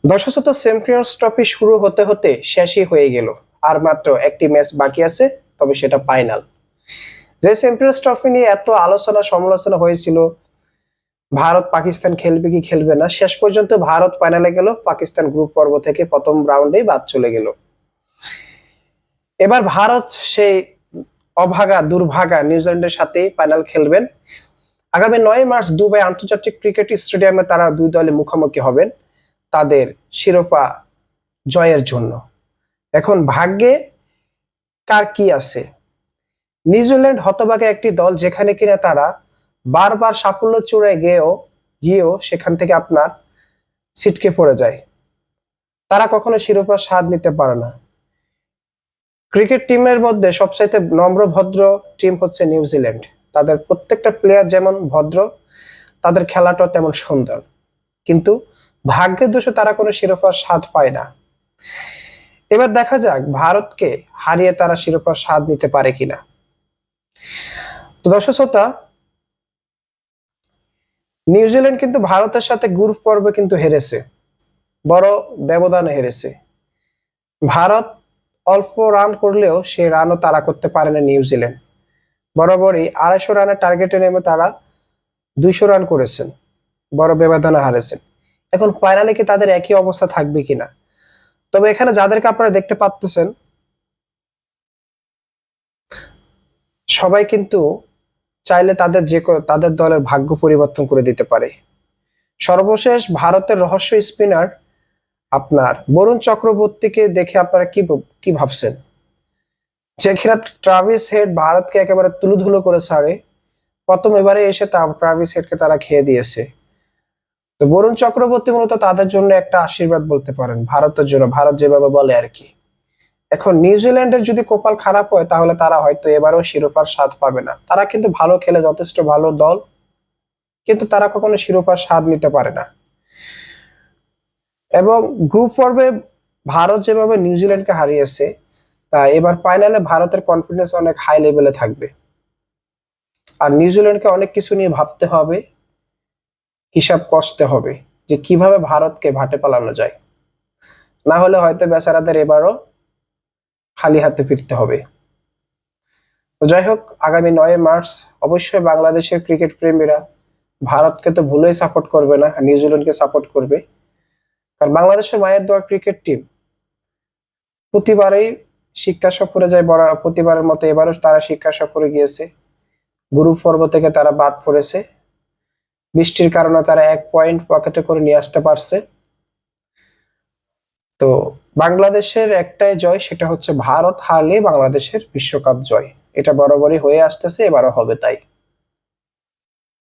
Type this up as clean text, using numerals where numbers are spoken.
দশশত champions trophy শুরু হতে হতে শেষই হয়ে গেল। আর মাত্র একটি ম্যাচ বাকি আছে, তবে সেটা ফাইনাল। যে চ্যাম্পিয়ন্স ট্রফি নিয়ে এত আলোচনা সমালোচনা হয়েছিল, ভারত পাকিস্তান খেলবে কি খেলবে না, শেষ পর্যন্ত ভারত ফাইনালে গেল, পাকিস্তান গ্রুপ পর্ব থেকে প্রথম রাউন্ডেই বাদ চলে গেল। এবার ভারত সেই অভাগা দুর্ভাগা নিউজিল্যান্ডের সাথে ফাইনাল খেলবেন। আগামী 9 মার্চ দুবাই আন্তর্জাতিক ক্রিকেট স্টেডিয়ামে তারা দুই দলে মুখোমুখি হবেন তাদের শিরোপা জয়ের জন্য। এখন ভাগ্যে কার কি আছে? নিউজিল্যান্ড হতভাগা একটি দল, যেখানে কিনা তারা বারবার সাফল্য চূড়ায় গিয়েও সেখান থেকে আপনার ছিটকে পড়ে যায়। তারা কখনো শিরোপা স্বাদ নিতে পারে না। ক্রিকেট টিমের মধ্যে সবচাইতে নম্র ভদ্র টিম হচ্ছে নিউজিল্যান্ড। তাদের প্রত্যেকটা প্লেয়ার যেমন ভদ্র, তাদের খেলাটাও তেমন সুন্দর, কিন্তু ভাগ্যের দোষে তারা কোনো শিরোপার স্বাদ পায় না। এবার দেখা যাক ভারতকে হারিয়ে তারা শিরোপার স্বাদ নিতে পারে কিনা। তো দর্শক শ্রোতা, নিউজিল্যান্ড কিন্তু ভারতের সাথে গ্রুপ পর্বে কিন্তু হেরেছে, বড় ব্যবধানে হেরেছে। ভারত অল্প রান করলেও সে রানও তারা করতে পারে না নিউজিল্যান্ড। বরাবরই 250 রানের টার্গেটে নেমে তারা 200 রান করেছেন, বড় ব্যবধানে হারেছেন। এখন ফাইনালে কি তাদের একই অবস্থা থাকবে কিনা? তবে এখানে যাদেরকে আপনারা দেখতে পাচ্ছেন, সবাই কিন্তু চাইলে তাদের দলের ভাগ্য পরিবর্তন করে দিতে পারে। সর্বশেষ ভারতের রহস্য স্পিনার আপনার বরুণ চক্রবর্তীকে দেখে আপনারা কি ভাবছেন? যে কিনা ট্রাভিস হেড ভারতকে একেবারে তুলুধুলো করে ছাড়ে, এবারে এসে ট্রাভিস হেডকে তারা খেয়ে দিয়েছে। তো বরুণ চক্রবর্তী মূলত তাদের জন্য একটা আশীর্বাদ বলতে পারেন, ভারতের জন্য, ভারত যেভাবে বলে আর কি। এখন নিউজিল্যান্ডের যদি কপাল খারাপ হয়, তাহলে তারা হয়তো এবারও শিরোপার স্বাদ পাবে না। তারা কিন্তু ভালো খেলে, যথেষ্ট ভালো দল, কিন্তু তারা কখনো শিরোপার স্বাদ নিতে পারে না। এবং গ্রুপ পর্বে ভারত যেভাবে নিউজিল্যান্ডকে হারিয়েছে, তা এবার ফাইনালে ভারতের কনফিডেন্স অনেক হাই লেভেলে থাকবে। আর নিউজিল্যান্ডকে অনেক কিছু নিয়ে ভাবতে হবে, হিসাব কষতে হবে যে কিভাবে ভারতকে ভাটে পালানো যায়। না হলে হয়তো বেচারাদের এবারও খালি হাতে ফিরতে হবে। তো যাই হোক, আগামী 9 মার্চ অবশ্যই বাংলাদেশের ক্রিকেট প্রেমীরা ভারতকে তো ভুলেই সাপোর্ট করবে না, নিউজিল্যান্ডকে সাপোর্ট করবে। কারণ বাংলাদেশের মায়ের দোয়া ক্রিকেট টিম প্রতিবারেই শিক্ষা সফরে যায়, প্রতিবারের মতো এবারও তারা শিক্ষা সফরে গিয়েছে। গ্রুপ পর্ব থেকে তারা বাদ পড়েছে, বৃষ্টির কারণে তারা 1 পয়েন্ট পকেটে করে নিয়ে আসতে পারছে। তো বাংলাদেশের একটাই জয়, সেটা হচ্ছে ভারত হারলে বাংলাদেশের বিশ্বকাপ জয়। এটা বরাবরই হয়ে আসতেছে, এবারও হবে তাই।